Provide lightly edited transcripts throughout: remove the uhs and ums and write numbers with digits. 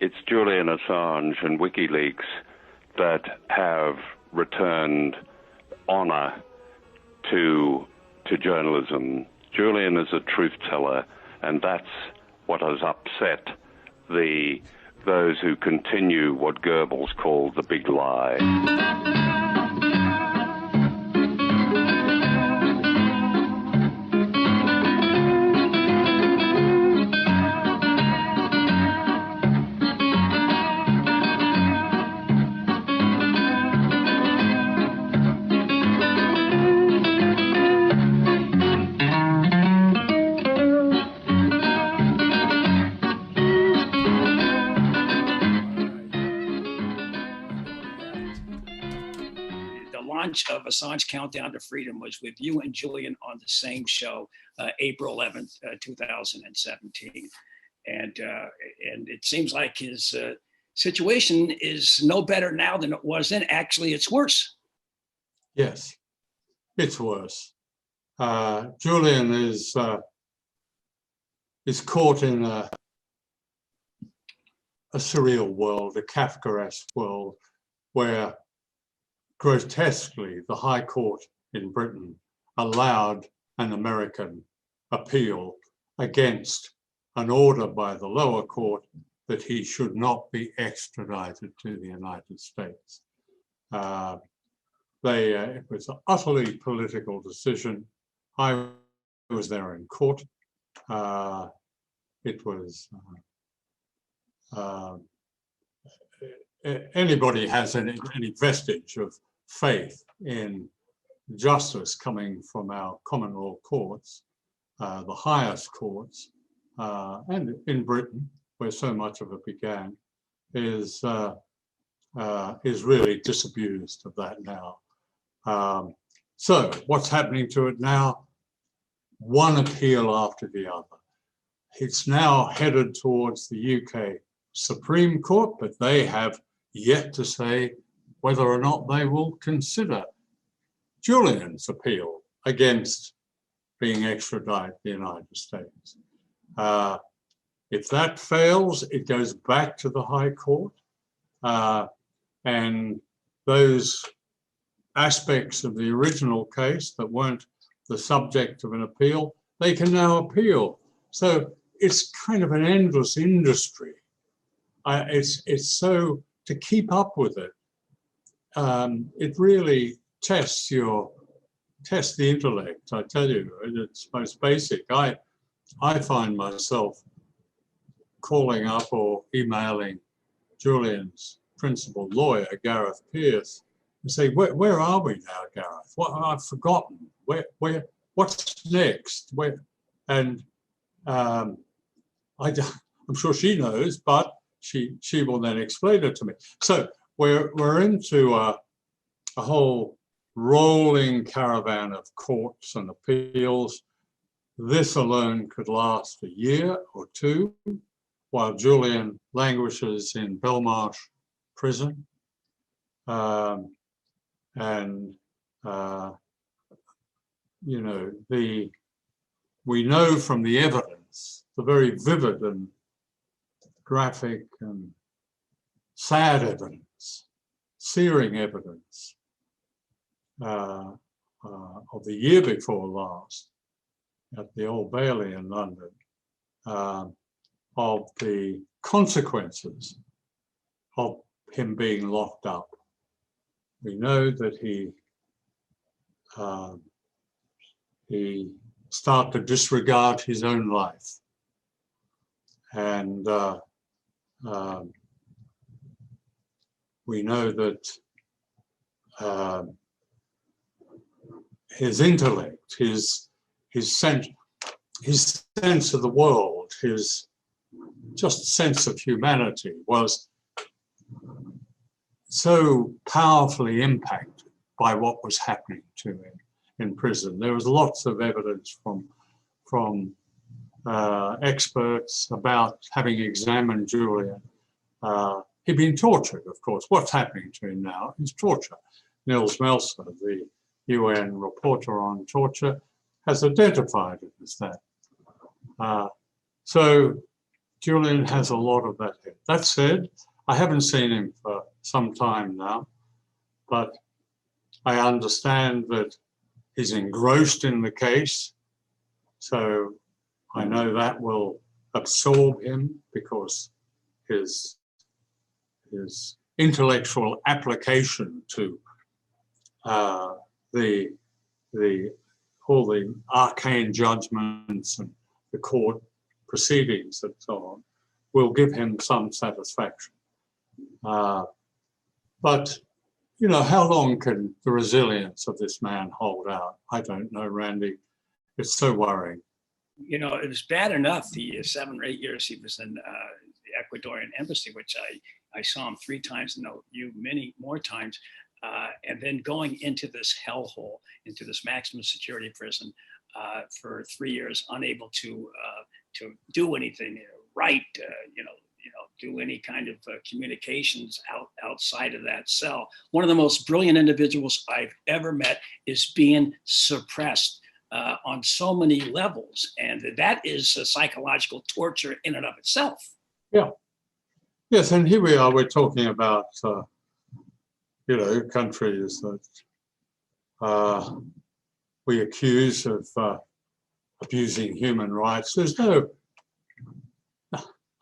it's Julian Assange and WikiLeaks that have returned honor to journalism. Julian is a truth teller, and that's what has upset those who continue what Goebbels called the big lie. Of Assange Countdown to Freedom was with you and Julian on the same show, April 11th, 2017. And it seems like his situation is no better now than it was then. Actually, it's worse. Yes, it's worse. Julian is caught in a surreal world, a Kafkaesque world, where grotesquely, the High Court in Britain allowed an American appeal against an order by the lower court that he should not be extradited to the United States. It was an utterly political decision. I was there in court. It was anybody has any vestige of faith in justice coming from our common law courts, the highest courts, and in Britain, where so much of it began, is really disabused of that now. So what's happening to it now? One appeal after the other. It's now headed towards the UK Supreme Court, but they have yet to say whether or not they will consider Julian's appeal against being extradited to the United States. If that fails, it goes back to the High Court, and those aspects of the original case that weren't the subject of an appeal, they can now appeal. So it's kind of an endless industry. It's so, to keep up with it, it really tests the intellect. I tell you, at its most basic. I find myself calling up or emailing Julian's principal lawyer, Gareth Peirce, and say, where are we now, Gareth? What I've forgotten. What's next? I'm sure she knows, but she will then explain it to me. So we're into a whole rolling caravan of courts and appeals. This alone could last a year or two, while Julian languishes in Belmarsh prison. We know from the evidence, the very vivid and graphic and sad evidence, searing evidence of the year before last at the Old Bailey in London, of the consequences of him being locked up. We know that he started to disregard his own life. And we know that his intellect, his sense of the world, his just sense of humanity was so powerfully impacted by what was happening to him in prison. There was lots of evidence from experts about having examined Julian. He'd been tortured, of course. What's happening to him now is torture. Nils Melzer, the UN reporter on torture, has identified it as that. So Julian has a lot of that here. That said, I haven't seen him for some time now, but I understand that he's engrossed in the case. So I know that will absorb him because his intellectual application to all the arcane judgments and the court proceedings and so on will give him some satisfaction. But, you know, how long can the resilience of this man hold out? I don't know, Randy. It's so worrying. You know, it was bad enough the 7 or 8 years he was in the Ecuadorian embassy, which I saw him 3 times, and you many more times. And then going into this hellhole, into this maximum security prison for 3 years, unable to do anything, write, do any kind of communications outside of that cell. One of the most brilliant individuals I've ever met is being suppressed on so many levels, and that is a psychological torture in and of itself. Yeah. Yes, and here we are. We're talking about countries that we accuse of abusing human rights. There's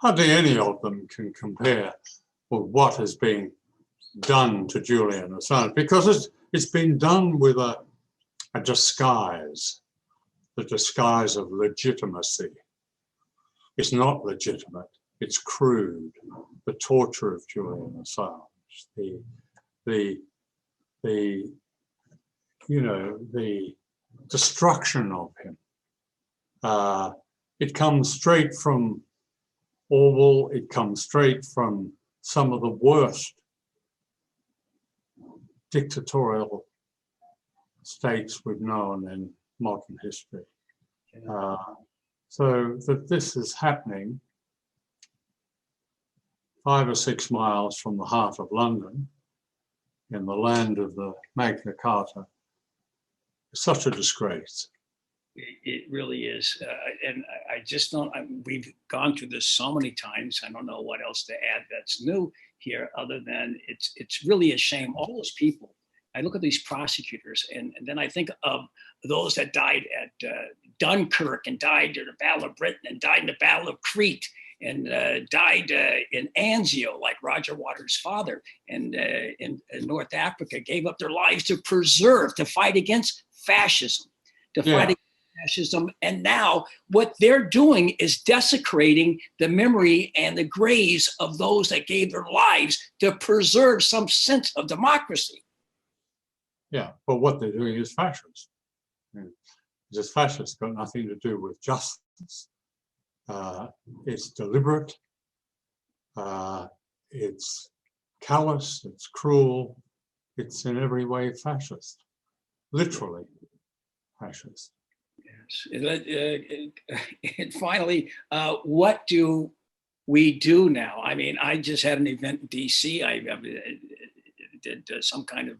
hardly any of them can compare with what has been done to Julian Assange, because it's been done with a disguise, the disguise of legitimacy. It's not legitimate. It's crude. The torture of Julian Assange, the destruction of him. It comes straight from Orwell. It comes straight from some of the worst dictatorial states we've known in modern history. So that this is happening 5 or 6 miles from the heart of London, in the land of the Magna Carta, is such a disgrace. It really is. And I just don't, we've gone through this so many times. I don't know what else to add that's new here, other than it's really a shame. All those people, I look at these prosecutors, and then I think of those that died at Dunkirk, and died in the Battle of Britain, and died in the Battle of Crete, and died in Anzio, like Roger Waters' father, and in North Africa, gave up their lives to fight against fascism, fight against fascism. And now what they're doing is desecrating the memory and the graves of those that gave their lives to preserve some sense of democracy. Yeah, but what they're doing is fascist. This fascist got nothing to do with justice. It's deliberate, it's callous, it's cruel, it's in every way fascist, literally fascist. Yes. And finally, what do we do now? I mean, I just had an event in DC. I did some kind of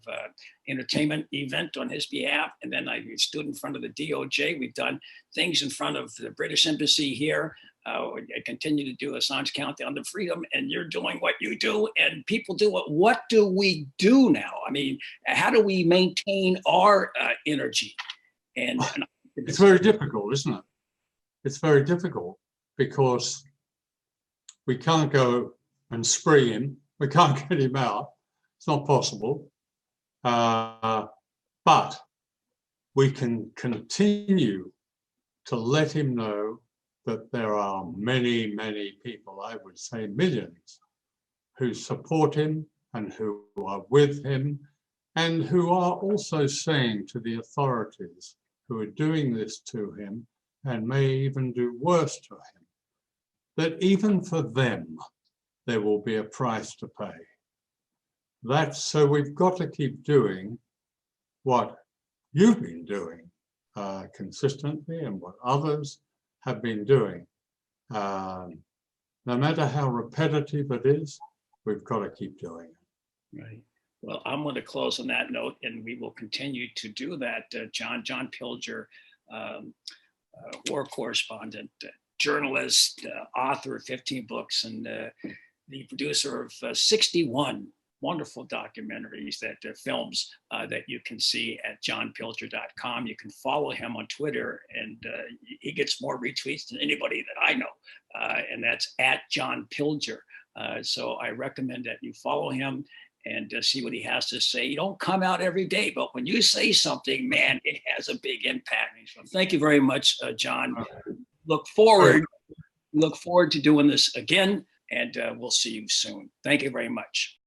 entertainment event on his behalf. And then I stood in front of the DOJ. We've done things in front of the British Embassy here. I continue to do Assange Countdown to Freedom, and you're doing what you do, and people do it. What do we do now? I mean, how do we maintain our energy? And it's very difficult, isn't it? It's very difficult because we can't go and spree him. We can't get him out. It's not possible. But we can continue to let him know that there are many, many people, I would say millions, who support him and who are with him, and who are also saying to the authorities who are doing this to him, and may even do worse to him, that even for them, there will be a price to pay. So we've got to keep doing what you've been doing consistently, and what others have been doing. No matter how repetitive it is, we've got to keep doing it. Right. Well, I'm going to close on that note, and we will continue to do that. John Pilger, war correspondent, journalist, author of 15 books, and the producer of 61 wonderful documentaries that films that you can see at johnpilger.com. You can follow him on Twitter, and he gets more retweets than anybody that I know, and that's at John Pilger. So I recommend that you follow him and see what he has to say. You don't come out every day, but when you say something, man, it has a big impact. So thank you very much, John. Look forward to doing this again, and we'll see you soon. Thank you very much.